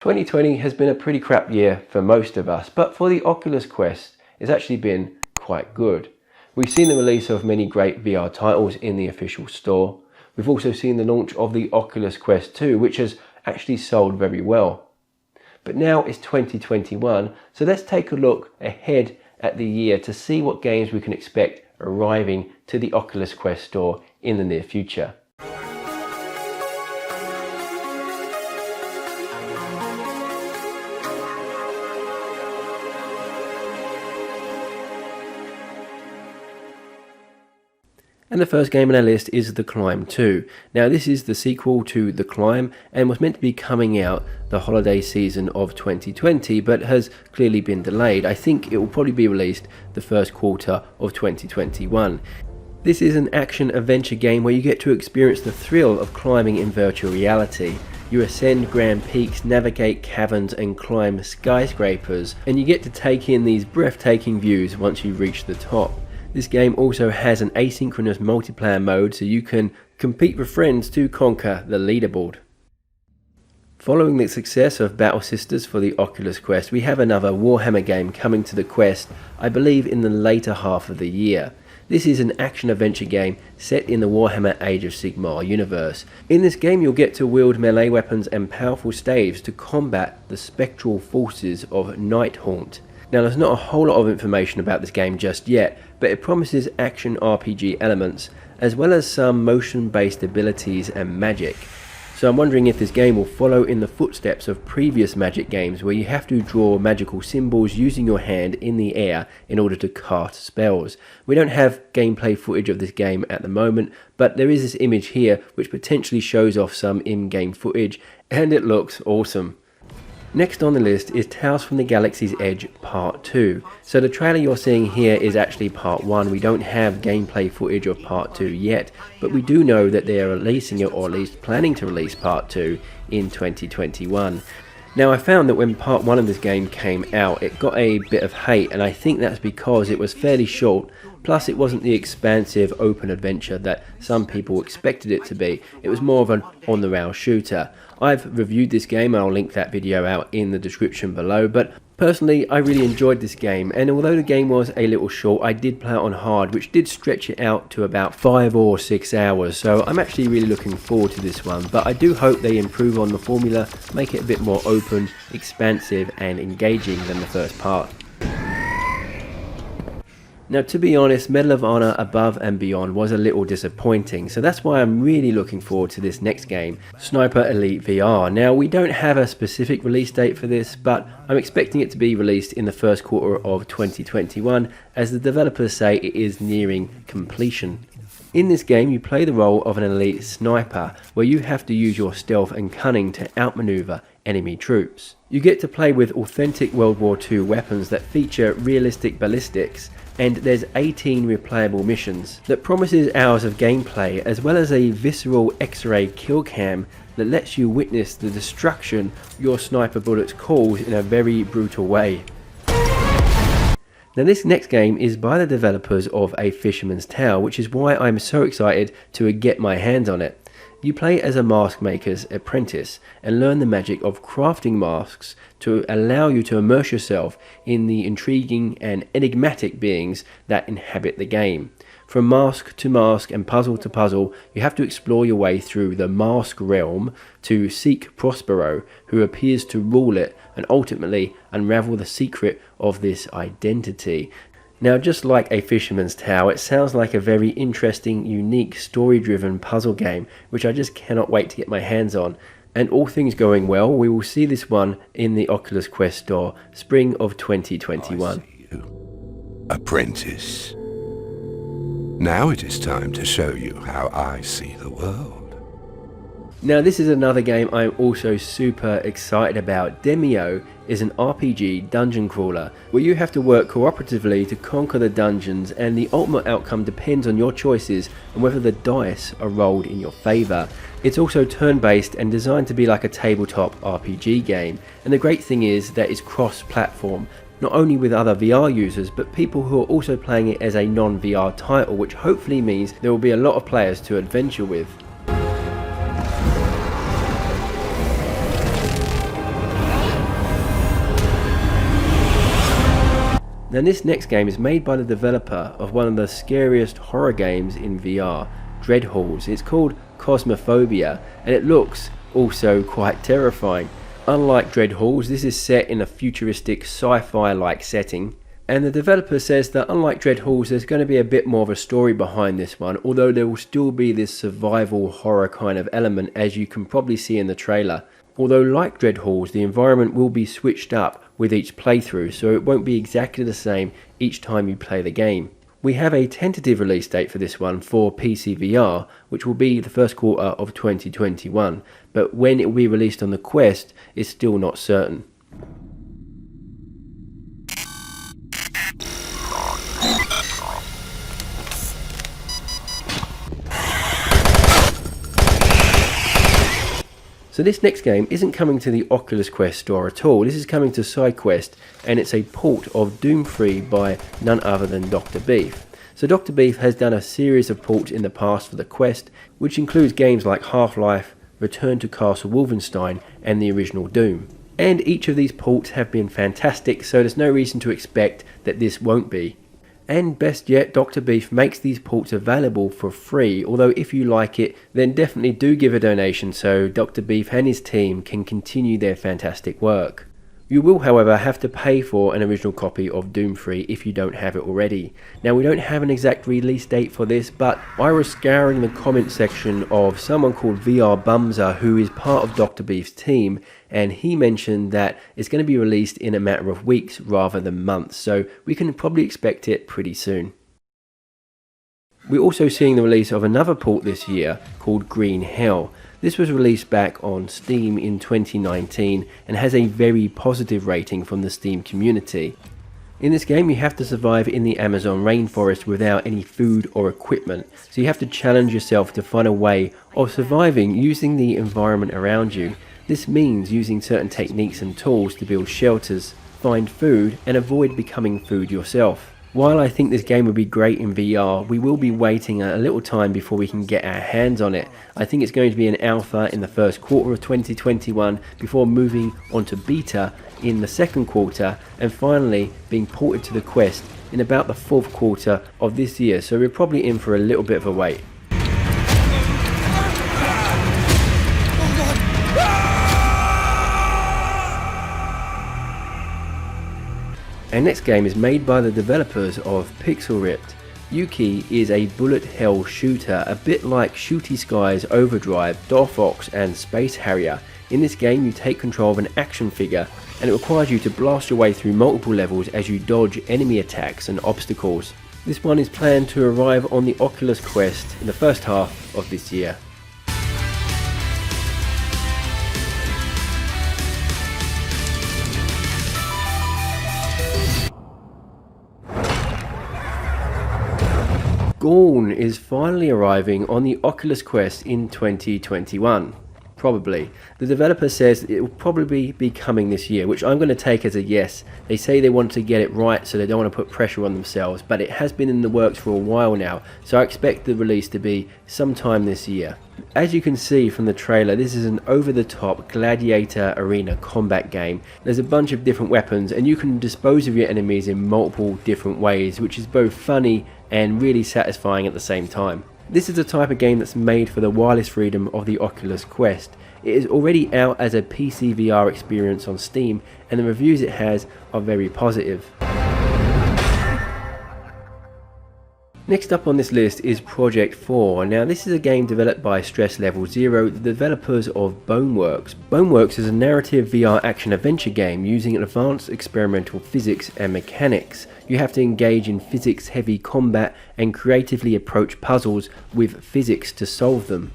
2020 has been a pretty crap year for most of us, but for the Oculus Quest, it's actually been quite good. We've seen the release of many great VR titles in the official store. We've also seen the launch of the Oculus Quest 2, which has actually sold very well. But now it's 2021, so let's take a look ahead at the year to see what games we can expect arriving to the Oculus Quest store in the near future. And the first game on our list is The Climb 2. Now this is the sequel to The Climb and was meant to be coming out the holiday season of 2020, but has clearly been delayed. I think it will probably be released the first quarter of 2021. This is an action-adventure game where you get to experience the thrill of climbing in virtual reality. You ascend grand peaks, navigate caverns and climb skyscrapers, and you get to take in these breathtaking views once you reach the top. This game also has an asynchronous multiplayer mode, so you can compete with friends to conquer the leaderboard. Following the success of Battle Sisters for the Oculus Quest, we have another Warhammer game coming to the Quest, I believe in the later half of the year. This is an action-adventure game set in the Warhammer Age of Sigmar universe. In this game you'll get to wield melee weapons and powerful staves to combat the spectral forces of Nighthaunt. Now there's not a whole lot of information about this game just yet, but it promises action RPG elements, as well as some motion-based abilities and magic. So I'm wondering if this game will follow in the footsteps of previous Magic games where you have to draw magical symbols using your hand in the air in order to cast spells. We don't have gameplay footage of this game at the moment, but there is this image here which potentially shows off some in-game footage, and it looks awesome. Next on the list is Tales from the Galaxy's Edge Part 2. So the trailer you're seeing here is actually Part 1. We don't have gameplay footage of Part 2 yet, but we do know that they are releasing it, or at least planning to release Part 2 in 2021. Now I found that when Part 1 of this game came out, it got a bit of hate, and I think that's because it was fairly short, plus it wasn't the expansive open adventure that some people expected it to be. It was more of an on-the-rail shooter. I've reviewed this game and I'll link that video out in the description below, but personally I really enjoyed this game, and although the game was a little short, I did play it on hard, which did stretch it out to about 5 or 6 hours, so I'm actually really looking forward to this one. But I do hope they improve on the formula, make it a bit more open, expansive and engaging than the first part. Now to be honest, Medal of Honor Above and Beyond was a little disappointing, so that's why I'm really looking forward to this next game, Sniper Elite VR. Now we don't have a specific release date for this, but I'm expecting it to be released in the first quarter of 2021, as the developers say it is nearing completion. In this game you play the role of an elite sniper, where you have to use your stealth and cunning to outmaneuver enemy troops. You get to play with authentic World War II weapons that feature realistic ballistics, and there's 18 replayable missions that promises hours of gameplay, as well as a visceral X-ray kill cam that lets you witness the destruction your sniper bullets cause in a very brutal way. Now this next game is by the developers of A Fisherman's Tale, which is why I'm so excited to get my hands on it. You play as a Maskmaker's apprentice and learn the magic of crafting masks to allow you to immerse yourself in the intriguing and enigmatic beings that inhabit the game. From mask to mask and puzzle to puzzle, you have to explore your way through the mask realm to seek Prospero, who appears to rule it, and ultimately unravel the secret of this identity. Now just like A Fisherman's Tale, it sounds like a very interesting, unique, story-driven puzzle game, which I just cannot wait to get my hands on. And all things going well, we will see this one in the Oculus Quest store, spring of 2021. I see you, apprentice. Now it is time to show you how I see the world. Now this is another game I'm also super excited about. Demeo is an RPG dungeon crawler where you have to work cooperatively to conquer the dungeons, and the ultimate outcome depends on your choices and whether the dice are rolled in your favour. It's also turn-based and designed to be like a tabletop RPG game, and the great thing is that it's cross-platform, not only with other VR users but people who are also playing it as a non-VR title, which hopefully means there will be a lot of players to adventure with. Now this next game is made by the developer of one of the scariest horror games in VR, Dread Halls. It's called Cosmophobia, and it looks also quite terrifying. Unlike Dread Halls, this is set in a futuristic sci-fi like setting, and the developer says that unlike Dread Halls, there's going to be a bit more of a story behind this one, although there will still be this survival horror kind of element, as you can probably see in the trailer. Although like Dread Halls, the environment will be switched up with each playthrough, so it won't be exactly the same each time you play the game. We have a tentative release date for this one for PC VR, which will be the first quarter of 2021, but when it will be released on the Quest is still not certain. So this next game isn't coming to the Oculus Quest store at all. This is coming to SideQuest, and it's a port of Doom 3 by none other than Dr. Beef. So Dr. Beef has done a series of ports in the past for the Quest, which includes games like Half-Life, Return to Castle Wolfenstein, and the original Doom. And each of these ports have been fantastic, so there's no reason to expect that this won't be. And best yet, Dr. Beef makes these ports available for free, although if you like it, then definitely do give a donation so Dr. Beef and his team can continue their fantastic work. You will, however, have to pay for an original copy of Doom 3 if you don't have it already. Now, we don't have an exact release date for this, but I was scouring the comment section of someone called VR Bumser, who is part of Dr. Beef's team, and he mentioned that it's going to be released in a matter of weeks rather than months, so we can probably expect it pretty soon. We're also seeing the release of another port this year called Green Hell. This was released back on Steam in 2019 and has a very positive rating from the Steam community. In this game you have to survive in the Amazon rainforest without any food or equipment, so you have to challenge yourself to find a way of surviving using the environment around you. This means using certain techniques and tools to build shelters, find food, and avoid becoming food yourself. While I think this game will be great in VR, we will be waiting a little time before we can get our hands on it. I think it's going to be an alpha in the first quarter of 2021 before moving on to beta in the second quarter and finally being ported to the Quest in about the fourth quarter of this year, so we're probably in for a little bit of a wait. Our next game is made by the developers of Pixel Ripped. Yuki is a bullet hell shooter, a bit like Shooty Sky's Overdrive, Dorfox and Space Harrier. In this game you take control of an action figure, and it requires you to blast your way through multiple levels as you dodge enemy attacks and obstacles. This one is planned to arrive on the Oculus Quest in the first half of this year. Gorn is finally arriving on the Oculus Quest in 2021. Probably. The developer says it will probably be coming this year, which I'm going to take as a yes. They say they want to get it right, so they don't want to put pressure on themselves, but it has been in the works for a while now, so I expect the release to be sometime this year. As you can see from the trailer, this is an over-the-top gladiator arena combat game. There's a bunch of different weapons, and you can dispose of your enemies in multiple different ways, which is both funny and really satisfying at the same time. This is the type of game that's made for the wireless freedom of the Oculus Quest. It is already out as a PC VR experience on Steam, and the reviews it has are very positive. Next up on this list is Project 4. Now this is a game developed by Stress Level Zero, the developers of Boneworks. Boneworks is a narrative VR action adventure game using advanced experimental physics and mechanics. You have to engage in physics heavy combat and creatively approach puzzles with physics to solve them.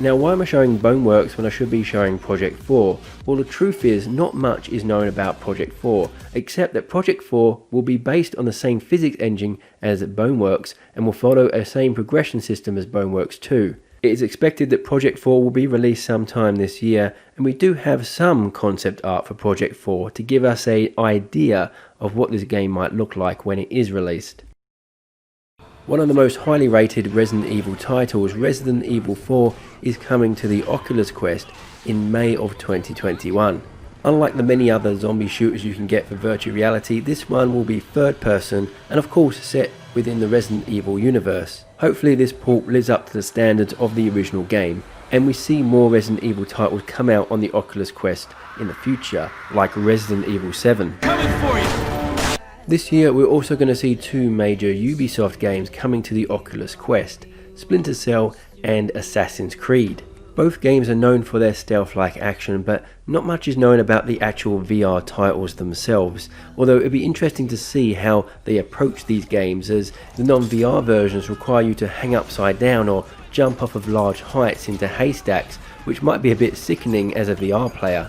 Now why am I showing Boneworks when I should be showing Project 4? Well, the truth is not much is known about Project 4, except that Project 4 will be based on the same physics engine as Boneworks and will follow a same progression system as Boneworks 2. It is expected that Project 4 will be released sometime this year, and we do have some concept art for Project 4 to give us an idea of what this game might look like when it is released. One of the most highly rated Resident Evil titles, Resident Evil 4, is coming to the Oculus Quest in May of 2021. Unlike the many other zombie shooters you can get for virtual reality, this one will be third person and of course set within the Resident Evil universe. Hopefully this port lives up to the standards of the original game, and we see more Resident Evil titles come out on the Oculus Quest in the future, like Resident Evil 7. Coming for you! This year we're also going to see two major Ubisoft games coming to the Oculus Quest, Splinter Cell and Assassin's Creed. Both games are known for their stealth-like action, but not much is known about the actual VR titles themselves, although it'd be interesting to see how they approach these games, as the non-VR versions require you to hang upside down or jump off of large heights into haystacks, which might be a bit sickening as a VR player.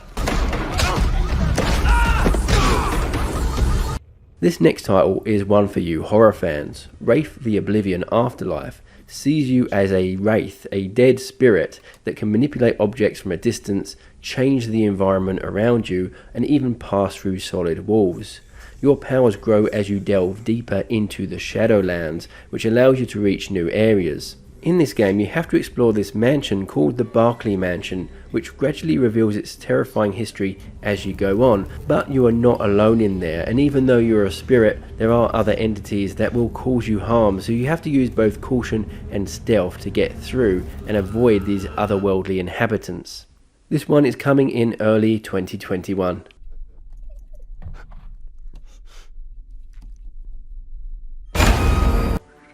This next title is one for you horror fans. Wraith the Oblivion Afterlife sees you as a wraith, a dead spirit that can manipulate objects from a distance, change the environment around you, and even pass through solid walls. Your powers grow as you delve deeper into the Shadowlands, which allows you to reach new areas. In this game you have to explore this mansion called the Barclay Mansion, which gradually reveals its terrifying history as you go on, but you are not alone in there, and even though you're a spirit, there are other entities that will cause you harm, so you have to use both caution and stealth to get through and avoid these otherworldly inhabitants. This one is coming in early 2021.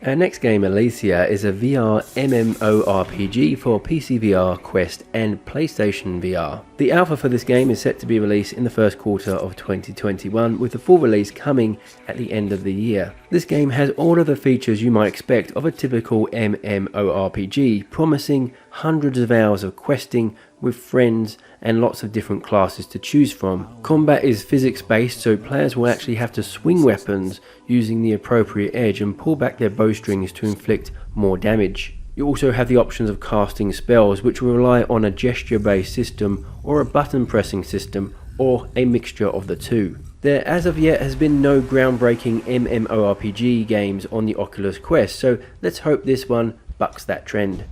Our next game, Ilysia, is a VR MMORPG for PC VR, Quest and PlayStation VR. The alpha for this game is set to be released in the first quarter of 2021, with the full release coming at the end of the year. This game has all of the features you might expect of a typical MMORPG, promising hundreds of hours of questing with friends and lots of different classes to choose from. Combat is physics based, so players will actually have to swing weapons using the appropriate edge and pull back their bowstrings to inflict more damage. You also have the options of casting spells, which will rely on a gesture based system or a button pressing system, or a mixture of the two. There as of yet has been no groundbreaking MMORPG games on the Oculus Quest, so let's hope this one bucks that trend.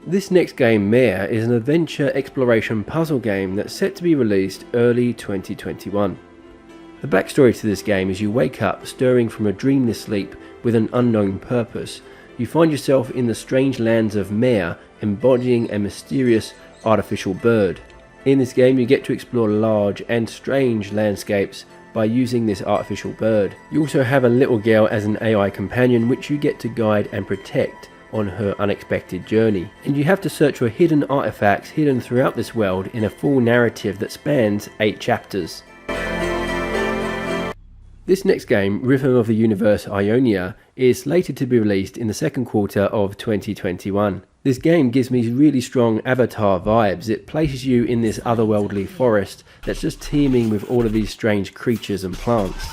This next game, Mare, is an adventure exploration puzzle game that's set to be released early 2021. The backstory to this game is you wake up stirring from a dreamless sleep with an unknown purpose. You find yourself in the strange lands of Mare, embodying a mysterious artificial bird. In this game you get to explore large and strange landscapes by using this artificial bird. You also have a little girl as an AI companion which you get to guide and protect on her unexpected journey, and you have to search for hidden artifacts hidden throughout this world in a full narrative that spans 8 chapters. This next game, Rhythm of the Universe IONIA, is slated to be released in the second quarter of 2021. This game gives me really strong Avatar vibes. It places you in this otherworldly forest that's just teeming with all of these strange creatures and plants.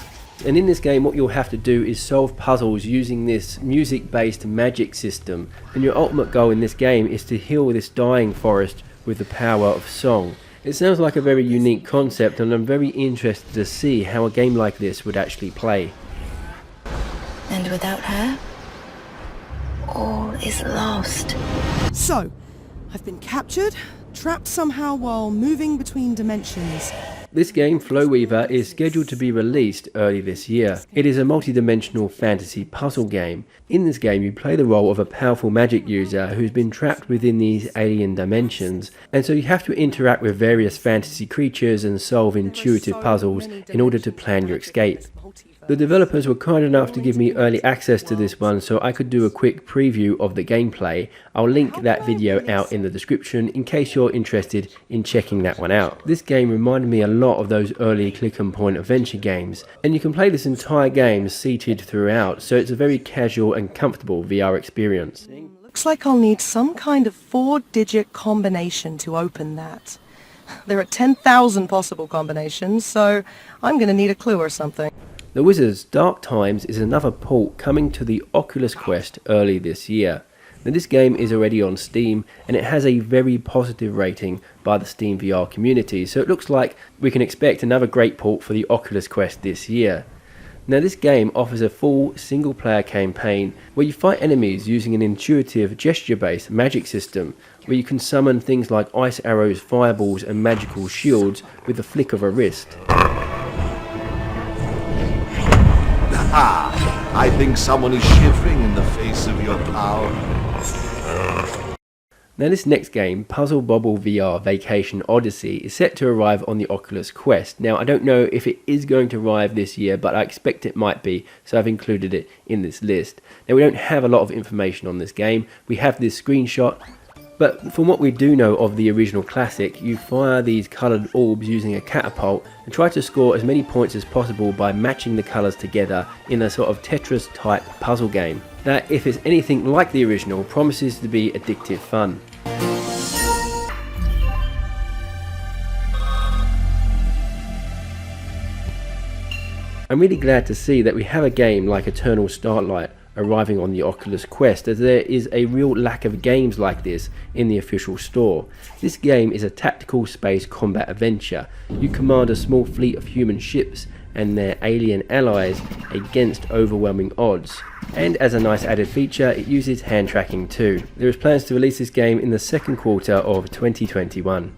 And in this game what you'll have to do is solve puzzles using this music-based magic system, and your ultimate goal in this game is to heal this dying forest with the power of song. It sounds like a very unique concept, and I'm very interested to see how a game like this would actually play. And without her, all is lost. So, I've been captured, trapped somehow while moving between dimensions. This game, Flowweaver, is scheduled to be released early this year. It is a multi-dimensional fantasy puzzle game. In this game you play the role of a powerful magic user who's been trapped within these alien dimensions, and so you have to interact with various fantasy creatures and solve intuitive puzzles in order to plan your escape. The developers were kind enough to give me early access to this one so I could do a quick preview of the gameplay. I'll link that video out in the description in case you're interested in checking that one out. This game reminded me a lot of those early click and point adventure games, and you can play this entire game seated throughout, so it's a very casual and comfortable VR experience. Looks like I'll need some kind of 4-digit combination to open that. There are 10,000 possible combinations, so I'm going to need a clue or something. The Wizard's Dark Times is another port coming to the Oculus Quest early this year. Now, this game is already on Steam and it has a very positive rating by the Steam VR community, so it looks like we can expect another great port for the Oculus Quest this year. Now this game offers a full single player campaign where you fight enemies using an intuitive gesture based magic system where you can summon things like ice arrows, fireballs and magical shields with the flick of a wrist. Ah, I think someone is shivering in the face of your power. Now this next game, Puzzle Bobble VR Vacation Odyssey, is set to arrive on the Oculus Quest. Now I don't know if it is going to arrive this year, but I expect it might be, so I've included it in this list. Now we don't have a lot of information on this game. We have this screenshot, but from what we do know of the original classic, you fire these coloured orbs using a catapult and try to score as many points as possible by matching the colours together in a sort of Tetris type puzzle game that, if it's anything like the original, promises to be addictive fun. I'm really glad to see that we have a game like Eternal Starlight arriving on the Oculus Quest, as there is a real lack of games like this in the official store. This game is a tactical space combat adventure. You command a small fleet of human ships and their alien allies against overwhelming odds. And as a nice added feature, it uses hand tracking too. There is plans to release this game in the second quarter of 2021.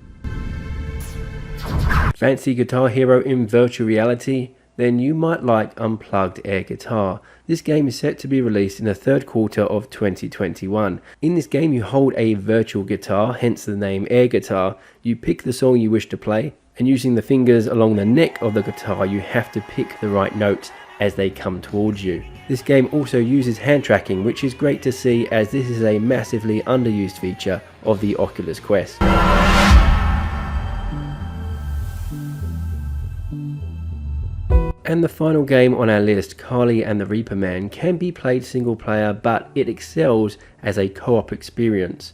Fancy Guitar Hero in virtual reality? Then you might like Unplugged Air Guitar. This game is set to be released in the third quarter of 2021. In this game you hold a virtual guitar, hence the name Air Guitar. You pick the song you wish to play, and using the fingers along the neck of the guitar you have to pick the right notes as they come towards you. This game also uses hand tracking, which is great to see as this is a massively underused feature of the Oculus Quest. And the final game on our list, Carly and the Reaperman, can be played single player, but it excels as a co-op experience.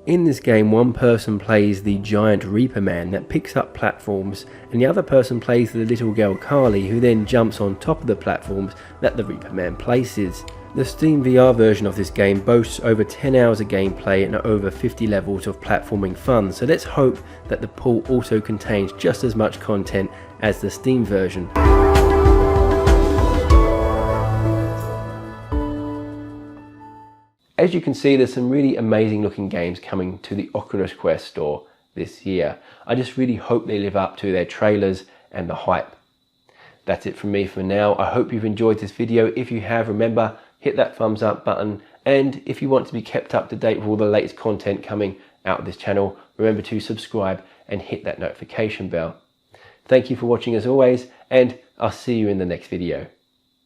In this game, one person plays the giant Reaperman that picks up platforms, and the other person plays the little girl Carly, who then jumps on top of the platforms that the Reaperman places. The Steam VR version of this game boasts over 10 hours of gameplay and over 50 levels of platforming fun, so let's hope that the port also contains just as much content as the Steam version. As you can see, there's some really amazing looking games coming to the Oculus Quest store this year. I just really hope they live up to their trailers and the hype. That's it from me for now. I hope you've enjoyed this video. If you have, remember, hit that thumbs up button. And if you want to be kept up to date with all the latest content coming out of this channel, remember to subscribe and hit that notification bell. Thank you for watching as always, and I'll see you in the next video.